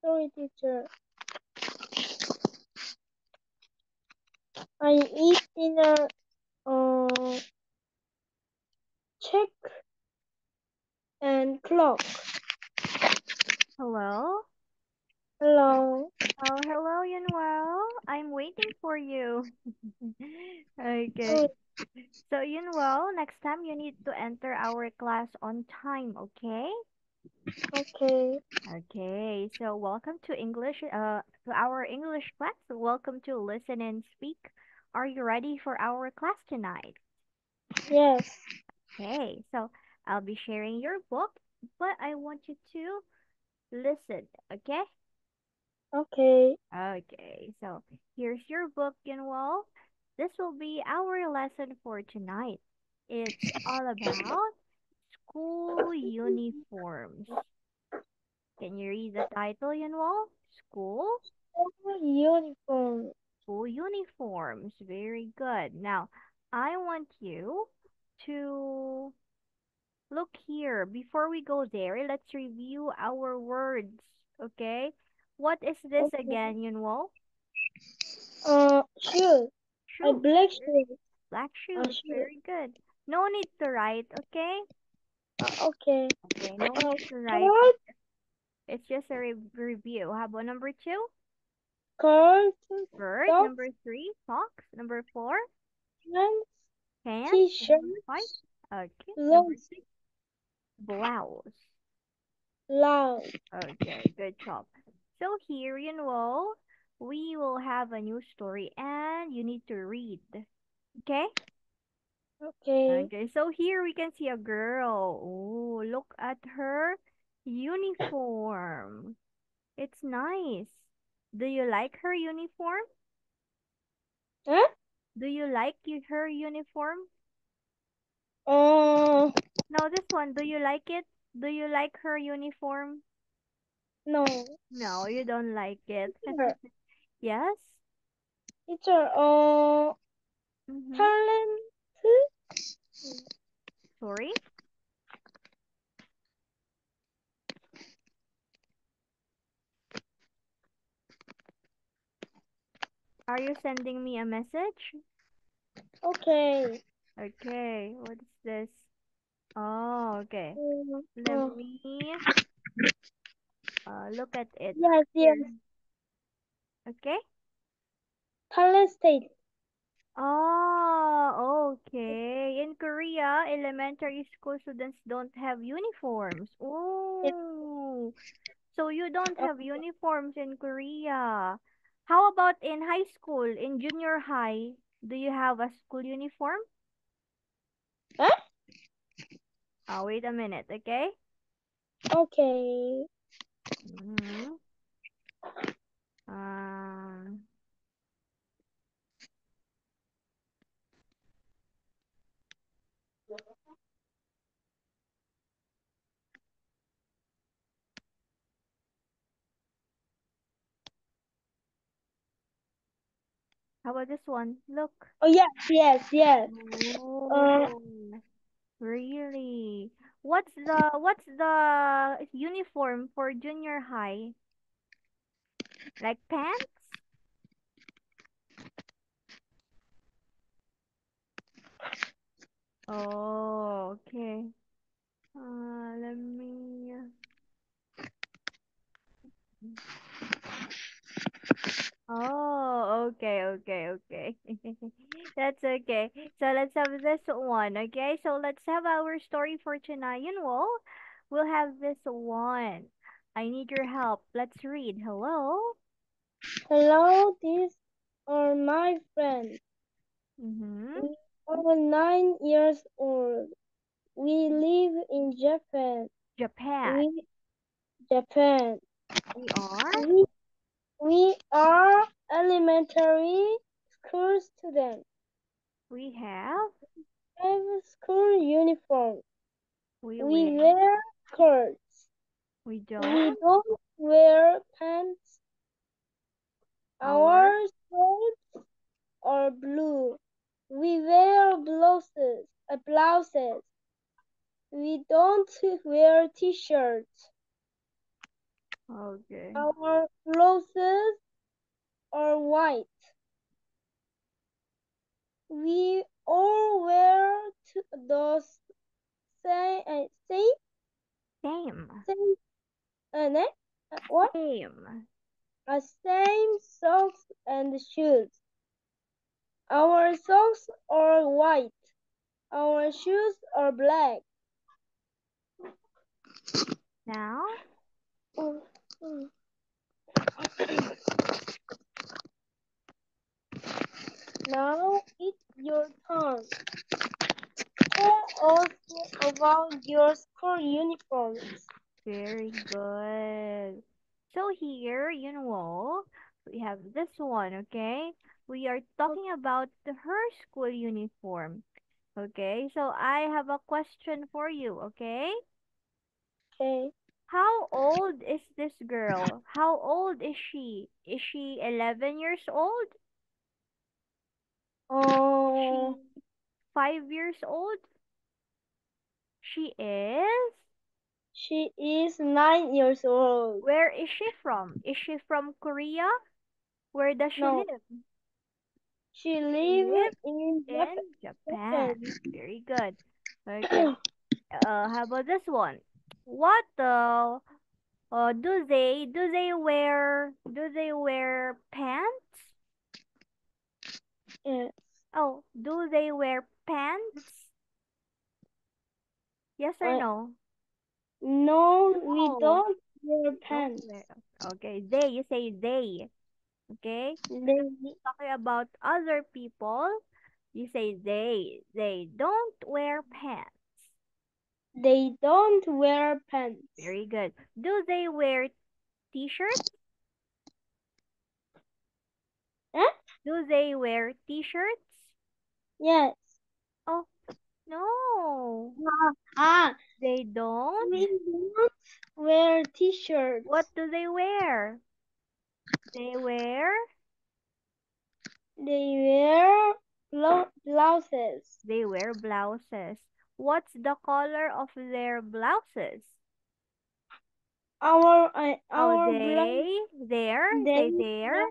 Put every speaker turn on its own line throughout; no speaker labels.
Sorry, teacher. I eat dinner. Check and clock.
Hello?
Hello.
Oh, hello, Yunwell. I'm waiting for you. Okay.
Oh,
So, Yunwell, next time you need to enter our class on time, okay?
okay.
Okay. So, welcome to to our English class. Welcome to Listen and Speak. Are you ready for our class tonight?
Yes.
Okay. So, I'll be sharing your book, but I want you to listen, okay?
Okay.
Okay, so here's your book, Yunwal. This will be our lesson for tonight. It's all about school uniforms. Can you read the title, Yunwal? School?
Uniform.
School uniforms. Very good. Now, I want you to look here. Before we go there, let's review our words, okay? What is this
Okay.
again, Yunwal?
Shoes. A
Shoes.
black shoe.
Black
A
shoes.
shoe.
Very good. No need to write, okay?
Okay.
Okay, no need to write.
Skirt.
It's just a review. How about number two?
Skirt.
Bird.
Socks.
Number three, socks. Number four,
Pants.
pants.
T-shirt.
Number five, okay. Number
Gloves.
six, blouse.
Loud.
Okay, good job. So here, we will have a new story and you need to read. Okay?
Okay.
Okay, so here we can see a girl. Oh, look at her uniform. It's nice. Do you like her uniform?
Huh?
Do you like her uniform?
Uh,
No, this one. Do you like it? Do you like her uniform?
no.
No, you don't like it.
Teacher.
Yes?
Teacher.
Mm-hmm.
Talent.
Sorry? Are you sending me a message?
Okay.
Okay, what is this? Oh, okay.
Uh,
Let
uh,
me look at it
yes,
here.
yes.
Okay?
Talent state.
Oh, okay. In Korea, elementary school students don't have uniforms.
Yes.
Oh, so you don't have
Okay.
uniforms in Korea. How about in high school, in junior high? Do you have a school uniform?
Huh?
Wait a minute, okay?
Okay.
Mm-hmm. Um, how about this one? Look.
Oh yes, yes, yes. Uh,
Oh, really? What's the uniform for junior high? Like pants? Oh, okay. Let me. Oh, okay, okay, okay. That's okay. So let's have this one, okay? So let's have our story for tonight. We'll have this one. I need your help. Let's read. Hello?
hello, these are my friends.
Mm-hmm.
We are 9 years old. We live in Japan.
Japan.
We Japan.
We are?
We we are elementary school students.
We have?
Have school uniform.
We
We
wear?
wear skirts.
We
We
don't?
don't wear pants.
Our?
Our shirts are blue. We wear blouses. We don't wear t-shirts.
Okay.
Our clothes are white. We all wear those same
Same.
same ne? What?
Same.
Same socks and shoes. Our socks are white. Our shoes are black.
Now,
Mm, mm. Now it's your turn. Tell us about your school uniforms.
very good. So here, you know, we have this one, okay? We are talking about her school uniform. Okay, so I have a question for you, okay?
Okay.
How old is this girl? How old is she? Is she 11 years old? Is
Oh,
she 5 years old? She is?
she is 9 years old.
Where is she from? Is she from Korea? Where does she
No,
live?
she
She
lives
lives
in
in
Japan.
Japan. Very good. Okay. How about this one? What the do they wear pants?
Yes.
Oh, do they wear pants? Yes or
I,
no?
no, we
No,
don't wear
they don't
pants.
wear. Okay, they, you say they. Okay?
They,
Talking about other people, you say they don't wear pants.
they don't wear pants.
Very good. Do they wear t-shirts?
Huh?
Do they wear t-shirts?
Yes.
Oh, no.
Ah,
They don't?
we don't wear
What
t-shirts.
do they wear? They wear
They wear blouses.
they wear blouses. What's the color of their blouses? Oh,
Our blouse,
say
they,
there.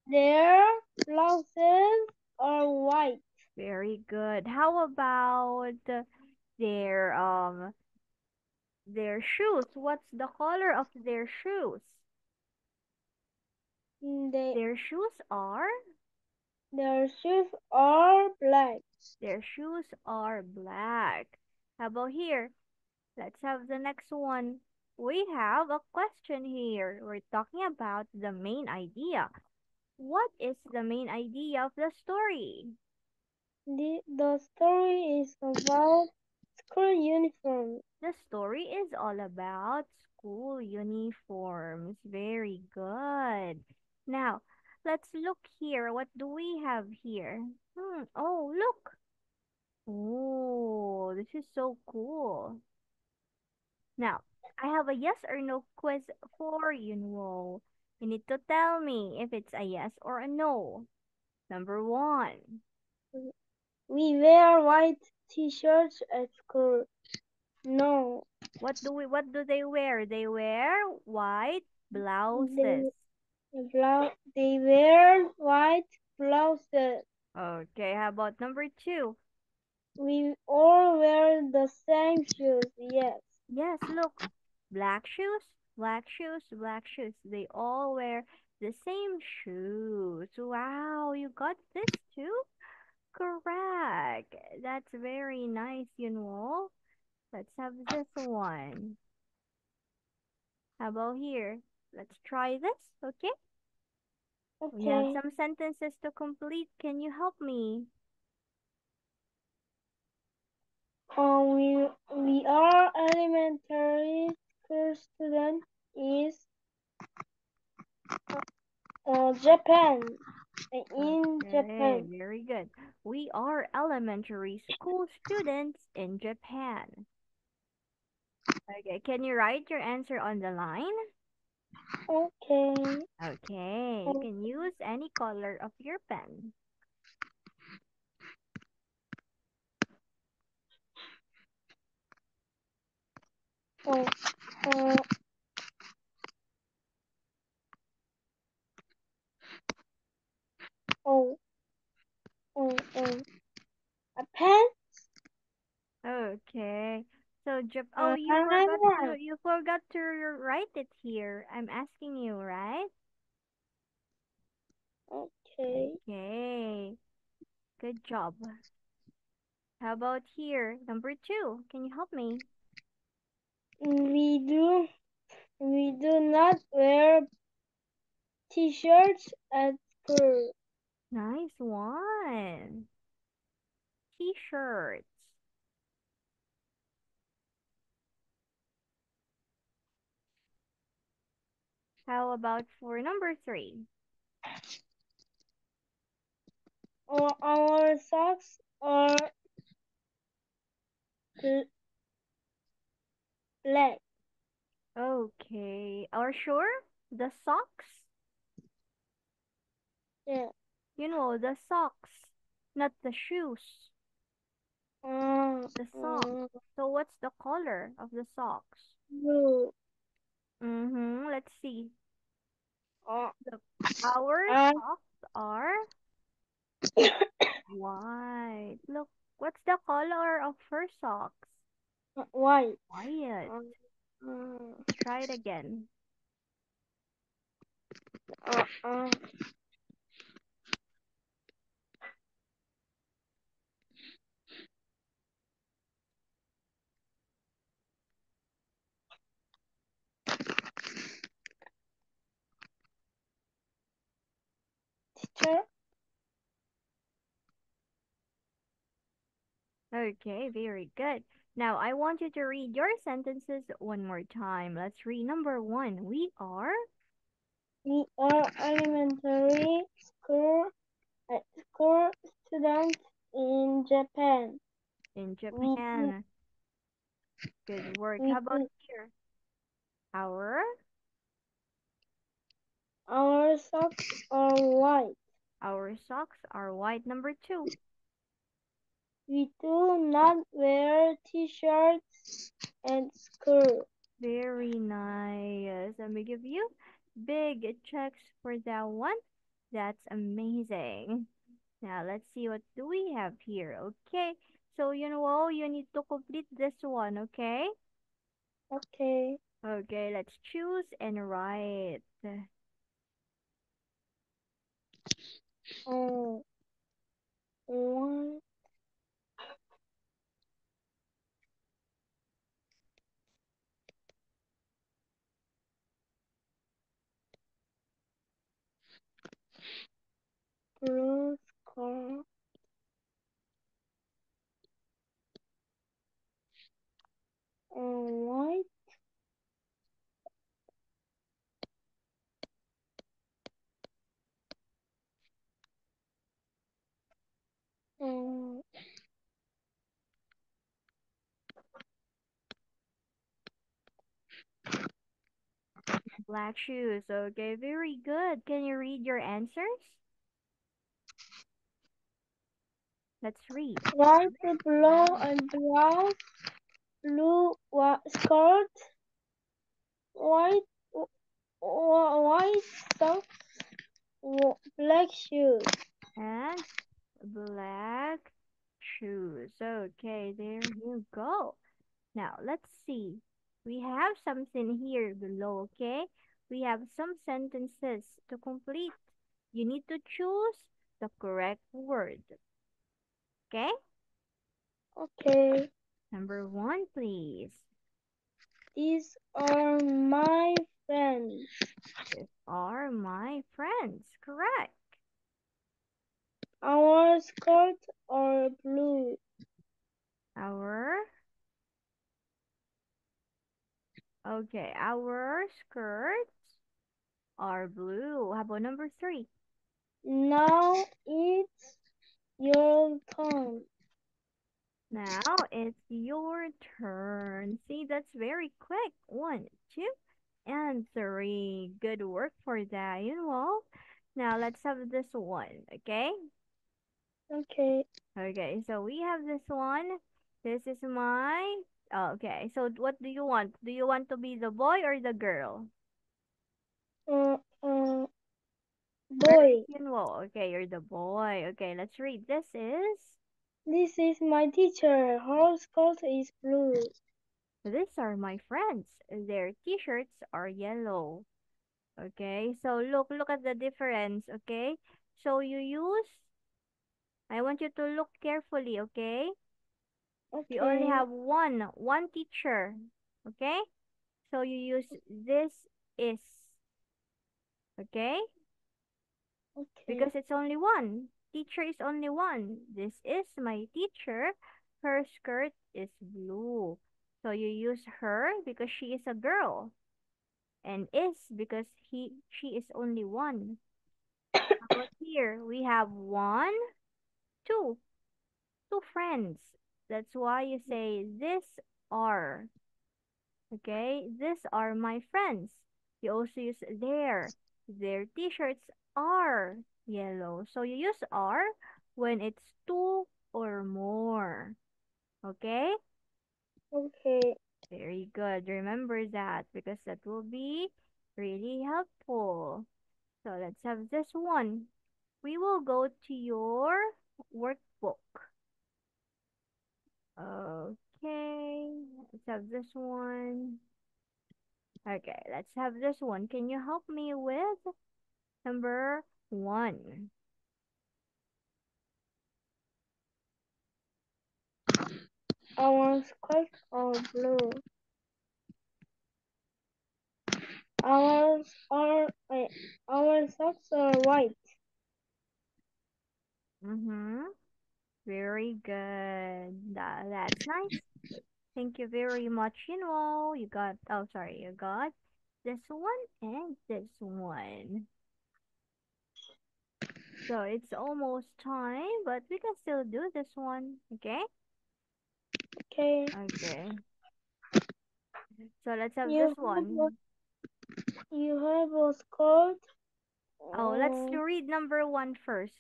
their blouses are white.
Very good. How about their their shoes? What's the color of their shoes?
They,
Their shoes are
their shoes are black.
their shoes are black. How about here? Let's have the next one. We have a question here. We're talking about the main idea. What is the main idea of the story?
The story is about school uniform.
The story is all about school uniforms. Very good. Now, let's look here. What do we have here? Oh, look. Oh, this is so cool. Now, I have a yes or no quiz for you, Nuo. You need to tell me if it's a yes or a no. Number one.
We wear white t-shirts at school. No,
What do they wear? They wear white blouses.
they they wear white blouses.
Okay, how about number two?
We all wear the same shoes. Yes.
Yes, look. Black shoes, black shoes, black shoes. They all wear the same shoes. Wow, you got this too? Correct. That's very nice, you know. Let's have this one. How about here? Let's try this, okay? We have
Okay.
some sentences to complete. Can you help me?
We are elementary school student is Japan. In
Okay,
Japan.
very good. We are elementary school students in Japan. Okay, can you write your answer on the line?
Okay.
Okay, you
Oh,
can use any color of your pen.
oh, uh,
Oh,
Ah,
you forgot to write it here. I'm asking you, right?
okay.
Okay. Good job. How about here? Number two. Can you help me?
We do we do not wear t-shirts at school.
Nice one. T-shirts. How about for number three?
Our socks are black.
Okay. Are sure? The socks?
Yeah.
You know, the socks, not the shoes.
Uh,
The socks.
uh,
So what's the color of the socks?
blue.
Mm-hmm. Let's see.
Uh,
The our
uh,
socks are white. Look, what's the color of her socks?
white.
White.
Uh, uh,
Let's try it again.
uh, uh, teacher.
Okay, very good. Now I want you to read your sentences one more time. Let's read number one. We are
We are elementary school school students in Japan.
in
We do,
Japan. Good work.
we
How about
do.
here? Our
Our socks are white.
our socks are white. Number two.
We do not wear t-shirts at school.
Very nice. Let me give you big checks for that one. That's amazing. Now let's see what do we have here. Okay. So you know you need to complete this one, okay?
Okay.
Okay, let's choose and write.
Oh, one, blue scarf, white, um,
Black shoes. Okay, very good. Can you read your answers? Let's read.
white, blue, and brown, blue skirt, white, white socks, black shoes.
And black shoes. Okay, there you go. Now, let's see. We have something here below, okay? We have some sentences to complete. You need to choose the correct word, okay?
Okay,
Number one, please.
these are my friends.
These are my friends. Correct.
Our skirts are blue.
Our, our skirts are blue. How about number three?
Now it's your turn.
Now it's your turn. See, that's very quick. One, two, and three. Good work for that, you know. Now let's have this one, okay?
Okay.
Okay, so we have this one. This is my. Okay, so what do you want? Do you want to be the boy or the girl?
Uh, uh,
Very
boy.
Yunwo. Okay, you're the boy. Okay, let's read. This is.
This is my teacher. Her skirt is blue.
These are my friends. Their t-shirts are yellow. Okay, so look at the difference, okay? So I want you to look carefully, okay? We only
Okay.
have one teacher, okay? So you use this is, okay?
Okay.
Because it's only one. Teacher is only one. This is my teacher. Her skirt is blue. So you use her because she is a girl. And is because she is only one. But here we have one, two, two friends. That's why you say this are. Okay, these are my friends. You also use their. Their t-shirts are yellow. So you use are when it's two or more. Okay?
Okay.
Very good. Remember that because that will be really helpful. So let's have this one. We will go to your workbook. Okay, let's have this one. Okay, let's have this one. Can you help me with number one?
Our skirts are blue. Ours are our socks are white.
Mm-hmm. Very good. That's nice. Thank you very much. You got this one and this one. So it's almost time, but we can still do this one. Okay?
Okay.
Okay. So let's have
You
this
have a,
one.
you have a skirt.
Oh, let's
Uh,
read number one first.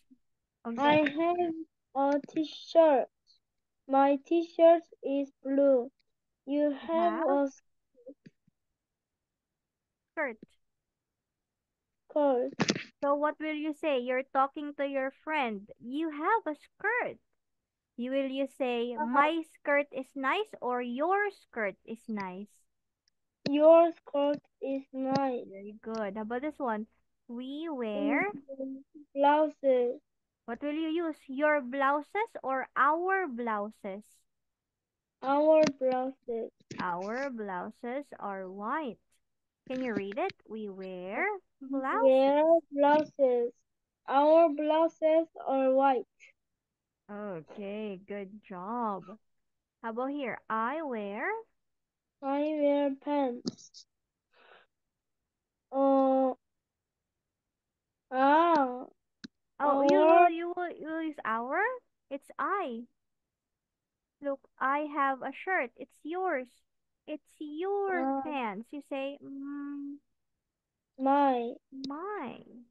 I
Okay.
have a t-shirt. My t-shirt is blue. You have
Have
a
skirt.
skirt.
So what will you say? You're talking to your friend. You have a skirt. Will you say my skirt is nice or your skirt is nice?
Your skirt is nice.
Very good. How about this one? We
Mm,
wear.
Blouses.
What will you use? Your blouses or our blouses?
Our blouses.
Our blouses are white. Can you read it? We wear blouses.
Wear blouses. Our blouses are white.
Okay, good job. How about here? I wear.
I wear pants. Uh, ah,
Oh,
our
you will use our? It's I. Look, I have a shirt. It's yours. It's your
uh,
pants. You say,
my
mine.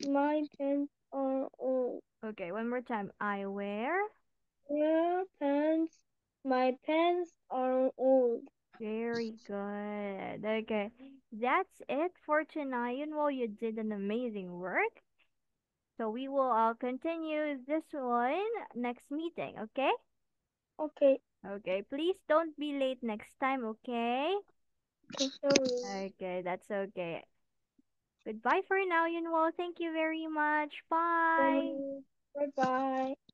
my pants are old.
Okay, one more time. I wear.
Wear pants. My pants are old.
Very good. Okay, that's it for tonight. You know, you did an amazing work. So we will continue this one next meeting. Okay?
Okay,
Okay. Please don't be late next time. Okay?
sorry.
Okay, that's okay. Goodbye for now, Yunwo. Thank you very much. Bye.
Bye bye.